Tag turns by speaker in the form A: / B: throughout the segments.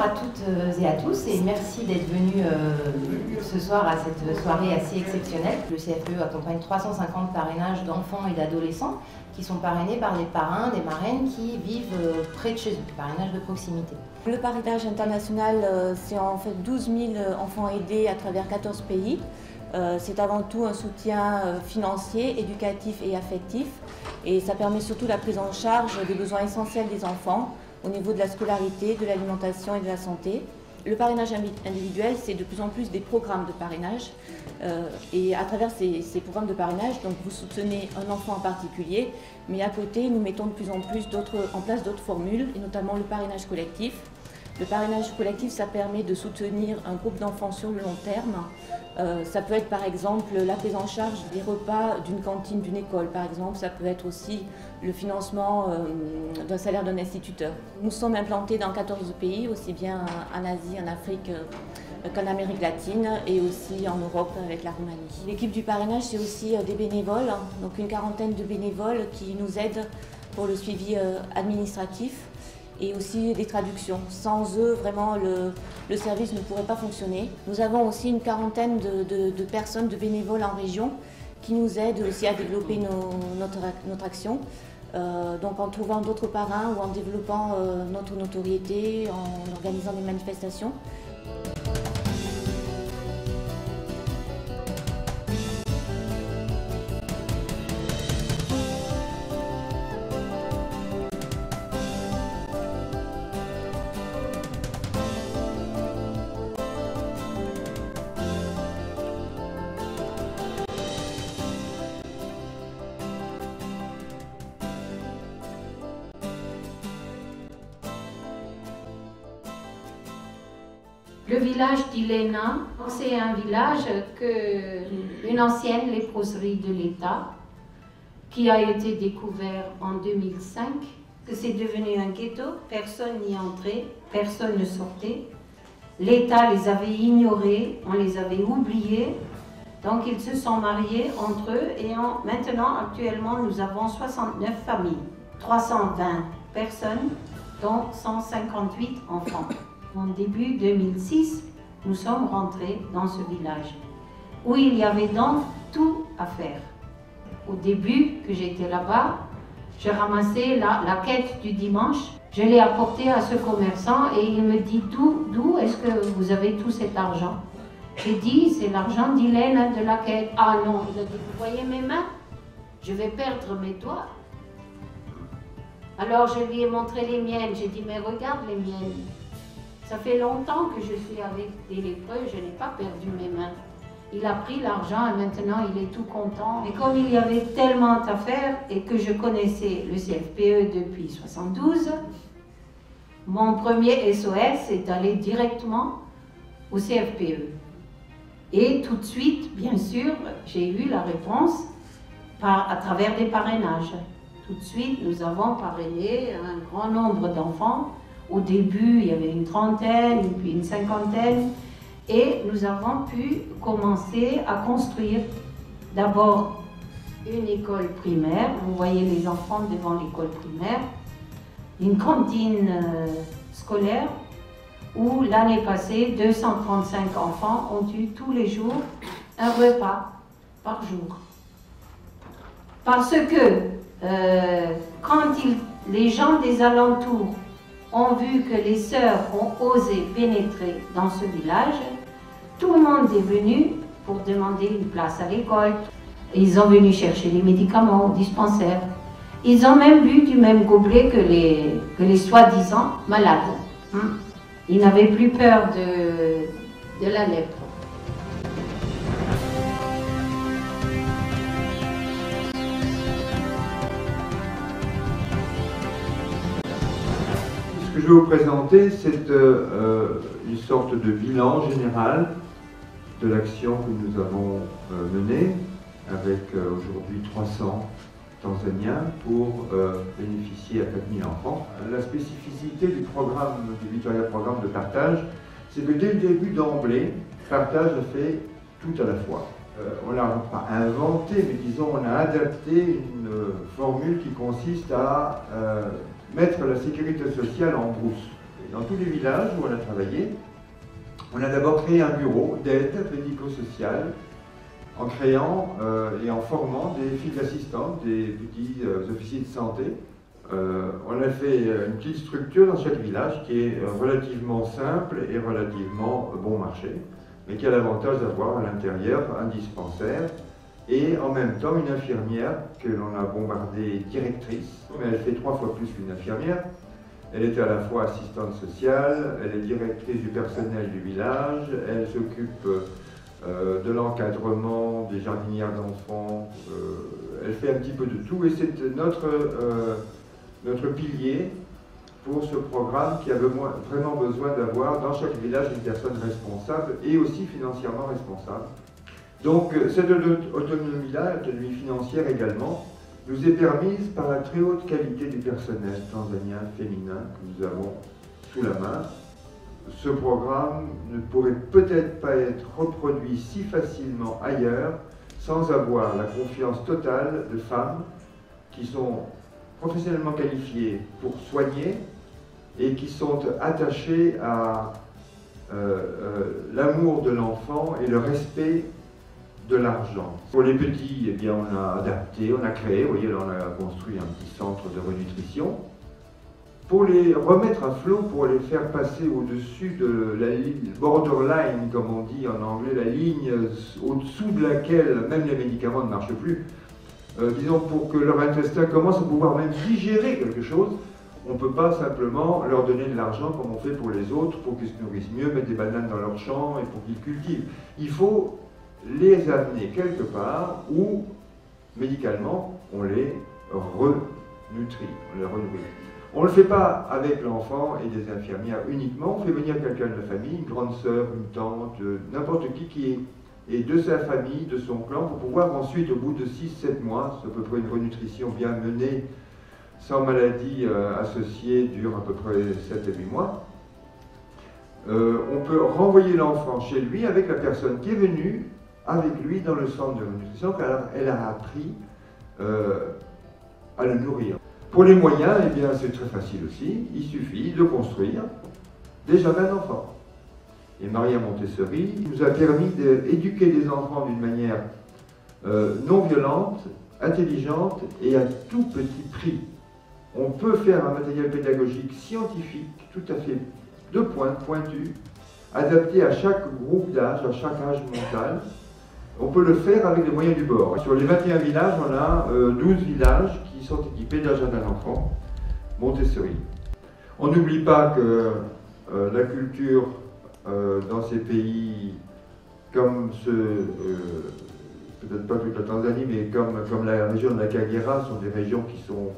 A: à toutes et à tous et merci d'être venus ce soir à cette soirée assez exceptionnelle. Le CFPE accompagne 350 parrainages d'enfants et d'adolescents qui sont parrainés par des parrains, des marraines qui vivent près de chez eux, parrainage de proximité.
B: Le parrainage international, c'est en fait 12 000 enfants aidés à travers 14 pays. C'est avant tout un soutien financier, éducatif et affectif. Et ça permet surtout la prise en charge des besoins essentiels des enfants au niveau de la scolarité, de l'alimentation et de la santé. Le parrainage individuel, c'est de plus en plus des programmes de parrainage. Et à travers ces programmes de parrainage, donc vous soutenez un enfant en particulier, mais à côté, nous mettons de plus en plus en place d'autres formules, et notamment le parrainage collectif. Le parrainage collectif, ça permet de soutenir un groupe d'enfants sur le long terme. Ça peut être par exemple la prise en charge des repas d'une cantine d'une école, par exemple. Ça peut être aussi le financement d'un salaire d'un instituteur. Nous sommes implantés dans 14 pays, aussi bien en Asie, en Afrique qu'en Amérique latine et aussi en Europe avec la Roumanie. L'équipe du parrainage, c'est aussi des bénévoles, donc une quarantaine de bénévoles qui nous aident pour le suivi administratif et aussi des traductions. Sans eux, vraiment, le service ne pourrait pas fonctionner. Nous avons aussi une quarantaine de personnes, de bénévoles en région, qui nous aident aussi à développer notre action. Donc en trouvant d'autres parrains ou en développant notre notoriété, en organisant des manifestations.
C: Le village d'Ilena, c'est un village une ancienne léproserie de l'État qui a été découvert en 2005, que c'est devenu un ghetto, personne n'y entrait, personne ne sortait. L'État les avait ignorés, on les avait oubliés, donc ils se sont mariés entre eux et maintenant, actuellement, nous avons 69 familles, 320 personnes, dont 158 enfants. En début 2006, nous sommes rentrés dans ce village où il y avait donc tout à faire. Au début que j'étais là-bas, je ramassais la quête du dimanche. Je l'ai apportée à ce commerçant et il me dit d'où est-ce que vous avez tout cet argent? J'ai dit c'est l'argent d'Hélène de la quête. Ah non, il a dit vous voyez mes mains? Je vais perdre mes doigts. Alors je lui ai montré les miennes. J'ai dit mais regarde les miennes. Ça fait longtemps que je suis avec des lépreux, je n'ai pas perdu mes mains. Il a pris l'argent et maintenant il est tout content. Et comme il y avait tellement à faire et que je connaissais le CFPE depuis 1972, mon premier SOS est d'aller directement au CFPE. Et tout de suite, bien sûr, j'ai eu la réponse à travers des parrainages. Tout de suite, nous avons parrainé un grand nombre d'enfants. Au début, il y avait une trentaine, puis une cinquantaine, et nous avons pu commencer à construire d'abord une école primaire. Vous voyez les enfants devant l'école primaire, une cantine scolaire où l'année passée, 235 enfants ont eu tous les jours un repas par jour. Parce que quand les gens des alentours ont vu que les sœurs ont osé pénétrer dans ce village, tout le monde est venu pour demander une place à l'école. Ils ont venu chercher les médicaments au dispensaire. Ils ont même bu du même gobelet que les soi-disant malades. Ils n'avaient plus peur de la lèpre.
D: Ce que je vais vous présenter, c'est une sorte de bilan général de l'action que nous avons menée avec aujourd'hui 300 Tanzaniens pour bénéficier à 4000 enfants. La spécificité du Victoria Programme de partage, c'est que dès le début d'emblée, partage a fait tout à la fois. On l'a pas inventé, mais disons on a adapté une formule qui consiste à mettre la sécurité sociale en brousse. Dans tous les villages où on a travaillé, on a d'abord créé un bureau d'aide médico-sociale en créant et en formant des filles assistantes, des petits officiers de santé. On a fait une petite structure dans chaque village qui est relativement simple et relativement bon marché, mais qui a l'avantage d'avoir à l'intérieur un dispensaire et en même temps une infirmière que l'on a bombardée directrice, mais elle fait 3 fois plus qu'une infirmière. Elle est à la fois assistante sociale, elle est directrice du personnel du village, elle s'occupe de l'encadrement des jardinières d'enfants, elle fait un petit peu de tout et c'est notre pilier pour ce programme qui a vraiment besoin d'avoir dans chaque village une personne responsable et aussi financièrement responsable. Donc cette autonomie-là, autonomie financière également, nous est permise par la très haute qualité du personnel tanzanien féminin que nous avons sous la main. Ce programme ne pourrait peut-être pas être reproduit si facilement ailleurs sans avoir la confiance totale de femmes qui sont professionnellement qualifiées pour soigner et qui sont attachées à l'amour de l'enfant et le respect de l'argent. Pour les petits, eh bien, on a adapté, on a créé, vous voyez, là, on a construit un petit centre de renutrition. Pour les remettre à flot, pour les faire passer au-dessus de la ligne borderline, comme on dit en anglais, la ligne au-dessous de laquelle même les médicaments ne marchent plus, disons pour que leur intestin commence à pouvoir même digérer quelque chose, on ne peut pas simplement leur donner de l'argent comme on fait pour les autres, pour qu'ils se nourrissent mieux, mettre des bananes dans leur champ et pour qu'ils cultivent. Il faut les amener quelque part où, médicalement, on les renutrit, on les renourrit. On ne le fait pas avec l'enfant et des infirmières uniquement, on fait venir quelqu'un de la famille, une grande sœur, une tante, n'importe qui est de sa famille, de son clan, pour pouvoir ensuite, au bout de 6-7 mois, c'est à peu près une renutrition bien menée, sans maladie associée, dure à peu près 7 à 8 mois, on peut renvoyer l'enfant chez lui avec la personne qui est venue avec lui dans le centre de nutrition, car elle a appris à le nourrir. Pour les moyens, eh bien, c'est très facile aussi, il suffit de construire des jardins d'enfants. Et Maria Montessori nous a permis d'éduquer des enfants d'une manière non violente, intelligente et à tout petit prix. On peut faire un matériel pédagogique scientifique, tout à fait de pointe, pointu, adapté à chaque groupe d'âge, à chaque âge mental. On peut le faire avec les moyens du bord. Sur les 21 villages, on a 12 villages qui sont équipés d'un jardin d'enfants Montessori. On n'oublie pas que la culture dans ces pays, comme peut-être pas toute la Tanzanie, mais comme la région de la Kagera, sont des régions qui sont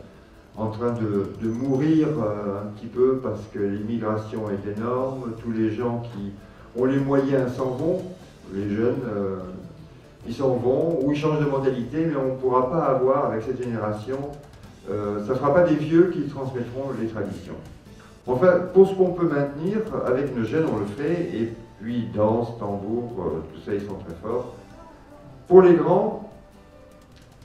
D: en train de mourir un petit peu parce que l'immigration est énorme, tous les gens qui ont les moyens s'en vont, les jeunes ils s'en vont ou ils changent de mentalité, mais on ne pourra pas avoir avec cette génération, ça ne fera pas des vieux qui transmettront les traditions. Enfin, pour ce qu'on peut maintenir, avec nos jeunes on le fait, et puis danse, tambour, tout ça ils sont très forts. Pour les grands,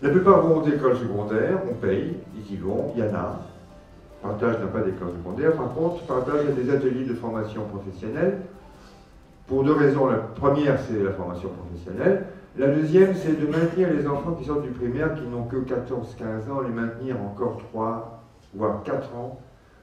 D: la plupart vont aux écoles secondaires, on paye, ils y vont, il y en a. Partage n'a pas d'école secondaire, par contre, Partage a des ateliers de formation professionnelle, pour 2 raisons. La première, c'est la formation professionnelle. La deuxième, c'est de maintenir les enfants qui sortent du primaire, qui n'ont que 14-15 ans, les maintenir encore 3, voire 4 ans,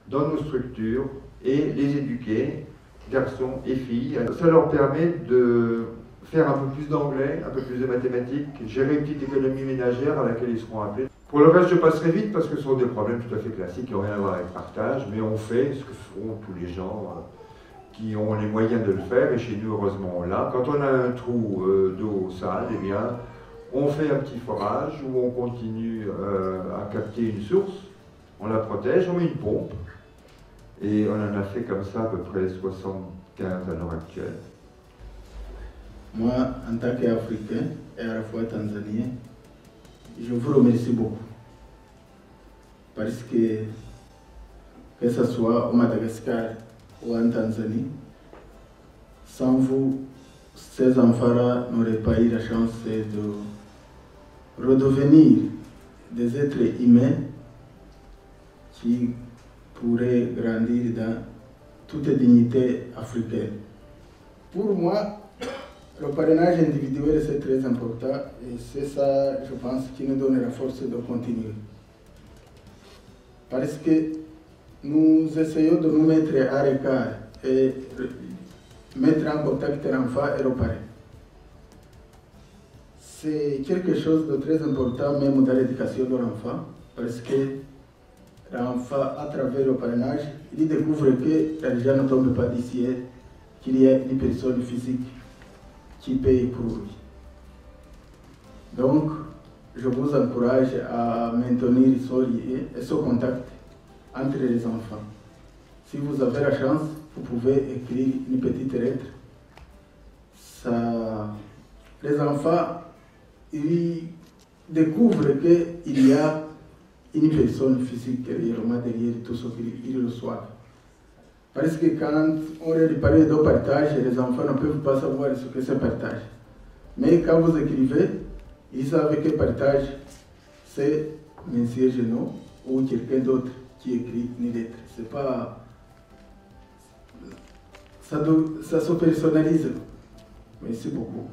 D: dans nos structures, et les éduquer, garçons et filles. Ça leur permet de faire un peu plus d'anglais, un peu plus de mathématiques, gérer une petite économie ménagère à laquelle ils seront appelés. Pour le reste, je passerai vite parce que ce sont des problèmes tout à fait classiques qui n'ont rien à voir avec Partage, mais on fait ce que font tous les gens qui ont les moyens de le faire, et chez nous, heureusement, on l'a. Quand on a un trou d'eau sale, eh bien, on fait un petit forage où on continue à capter une source, on la protège, on met une pompe, et on en a fait comme ça à peu près 75 à l'heure actuelle.
E: Moi, en tant qu'Africain et à la fois Tanzanien, je vous remercie beaucoup. Parce que ce soit au Madagascar ou en Tanzanie, sans vous, ces enfants-là n'auraient pas eu la chance de redevenir des êtres humains qui pourraient grandir dans toute dignité africaine. Pour moi, le parrainage individuel c'est très important et c'est ça, je pense, qui nous donne la force de continuer. Parce que nous essayons de nous mettre à l'écart et mettre en contact l'enfant et le parrain. C'est quelque chose de très important même dans l'éducation de l'enfant parce que l'enfant, à travers le parrainage, il découvre que l'argent ne tombe pas du ciel, qu'il y a une personne physique qui paye pour lui. Donc, je vous encourage à maintenir ce lien et ce contact entre les enfants. Si vous avez la chance, vous pouvez écrire une petite lettre. Les enfants, ils découvrent qu'il y a une personne physique réellement derrière tout ce qu'ils reçoivent. Parce que quand on parle de partage, les enfants ne peuvent pas savoir ce que c'est partage. Mais quand vous écrivez, ils savent que partage, c'est M. Genot ou quelqu'un d'autre qui écrit une lettre. C'est pas... Ça se personnalise. Merci beaucoup.